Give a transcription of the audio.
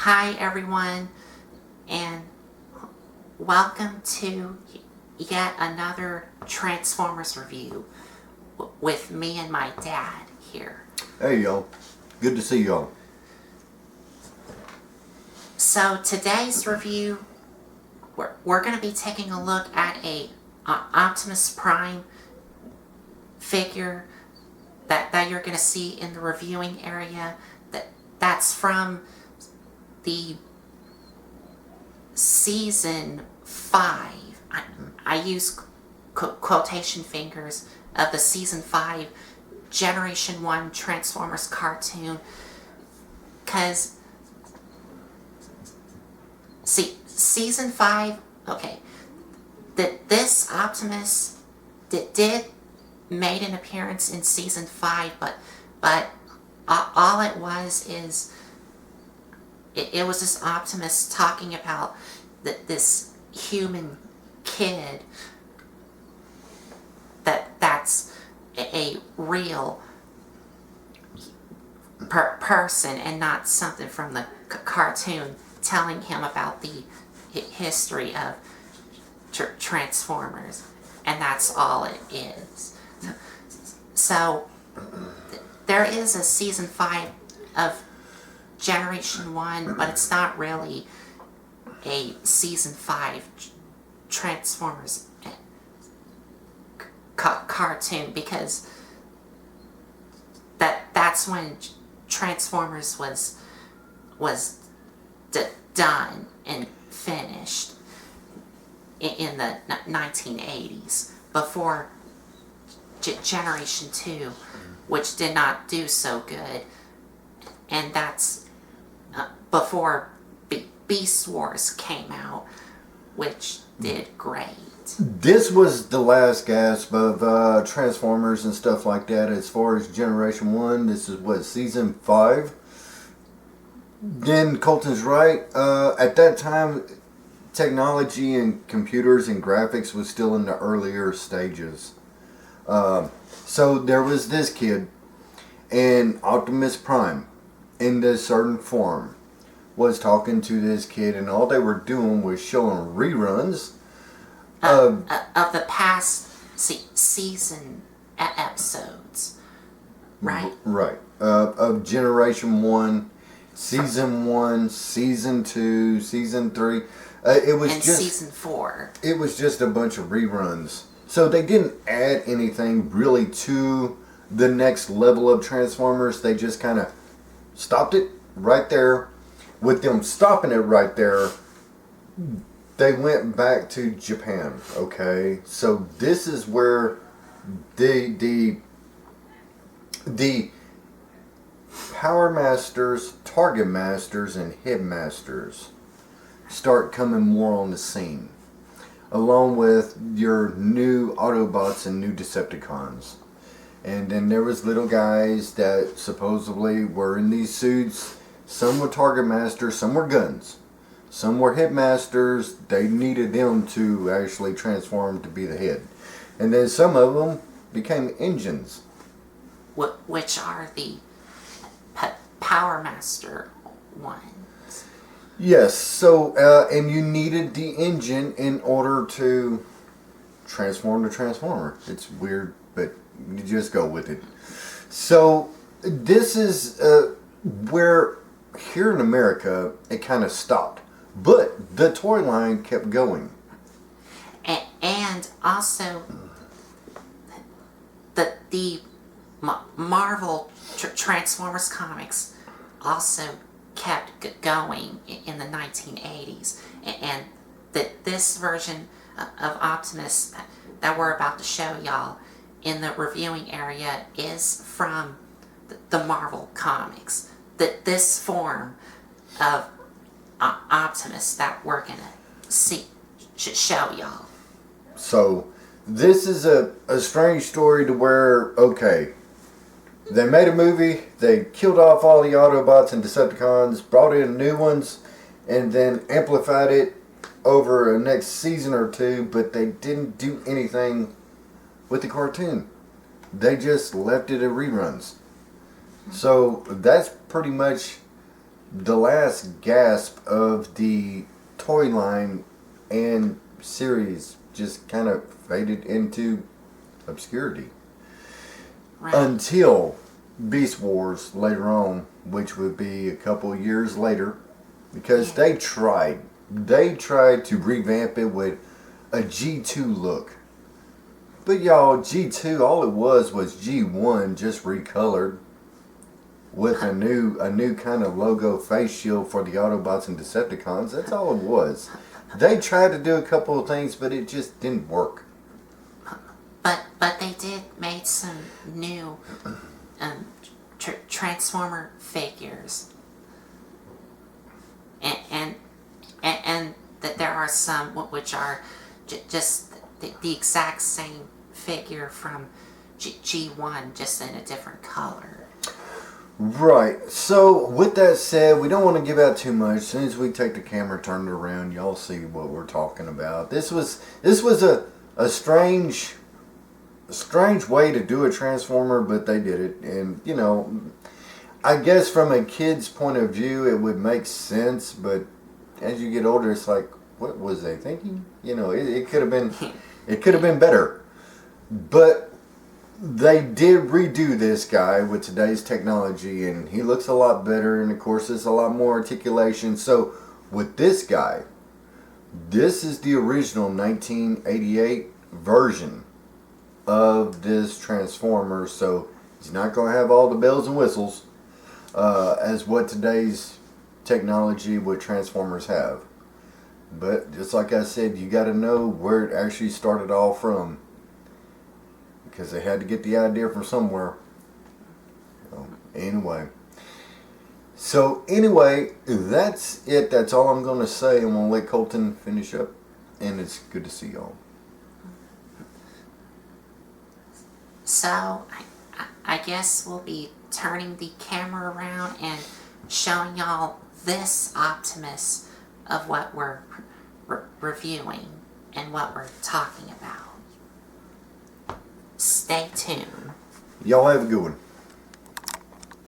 Hi everyone, and welcome to yet another Transformers review with me and my dad here. Hey y'all, good to see y'all. So today's review, we're going to be taking a look at a Optimus Prime figure that you're going to see in the reviewing area. That's from the season 5. I use quotation fingers of the season 5 Generation 1 Transformers cartoon, because season 5, okay, this Optimus did made an appearance in season 5, but all it was is it was this Optimus talking about this human kid that's a real person and not something from the cartoon, telling him about the history of Transformers, and that's all it is. So there is a season 5 of Generation 1, but it's not really a season 5 Transformers cartoon, because that's when Transformers was done and finished in the 1980s, before Generation 2, which did not do so good, and that's before Beast Wars came out, which did great. This was the last gasp of Transformers and stuff like that as far as Generation 1. This is what, season 5? Then Colton's right. At that time, technology and computers and graphics was still in the earlier stages. So there was this kid, and Optimus Prime, in this certain form, was talking to this kid, and all they were doing was showing reruns of the past season episodes, right? Right. Of Generation 1, Season 1, Season 2, Season 3. It was and just Season 4. It was just a bunch of reruns. So they didn't add anything really to the next level of Transformers. They just kind of stopped it right there. With them stopping it right there, they went back to Japan. Okay, so this is where the Power Masters, Target Masters, and Hit Masters start coming more on the scene, along with your new Autobots and new Decepticons. And then there was little guys that supposedly were in these suits. Some were Target Masters, some were guns. Some were Hit Masters. They needed them to actually transform to be the head. And then some of them became engines. Which are the Power Master ones. Yes, so, and you needed the engine in order to transform the Transformer. It's weird, but you just go with it. So, this is where, here in America, it kind of stopped. But the toy line kept going. And also, the Marvel Transformers comics also kept going in the 1980s. And this version of Optimus that we're about to show y'all in the reviewing area is from the Marvel comics. This form of Optimus that we're gonna show y'all. So this is a strange story to where, okay, they made a movie, they killed off all the Autobots and Decepticons, brought in new ones, and then amplified it over a next season or two, but they didn't do anything with the cartoon. They just left it at reruns. So that's pretty much the last gasp of the toy line and series just kind of faded into obscurity. Right. Until Beast Wars later on, which would be a couple years later, because they tried to revamp it with a G2 look. But y'all, G2, all it was G1 just recolored with a new kind of logo face shield for the Autobots and Decepticons. That's all it was. They tried to do a couple of things, but it just didn't work. But they did made some new Transformer figures, and that there are some which are just the exact same figure from G1, just in a different color. Right. So with that said, we don't want to give out too much. As soon as we take the camera turned around, y'all see what we're talking about. This was a strange way to do a Transformer, but they did it. And you know, I guess from a kid's point of view, it would make sense. But as you get older, it's like, what was they thinking? You know, it could have been better. But they did redo this guy with today's technology, and he looks a lot better, and of course there's a lot more articulation. So with this guy, this is the original 1988 version of this Transformer, so he's not going to have all the bells and whistles as what today's technology with Transformers have. But just like I said, you got to know where it actually started all from, because they had to get the idea from somewhere. Anyway, that's it. That's all I'm going to say. I'm going to let Colton finish up, and it's good to see y'all. So I guess we'll be turning the camera around and showing y'all this Optimus of what we're reviewing and what we're talking about. Stay tuned. Y'all have a good one.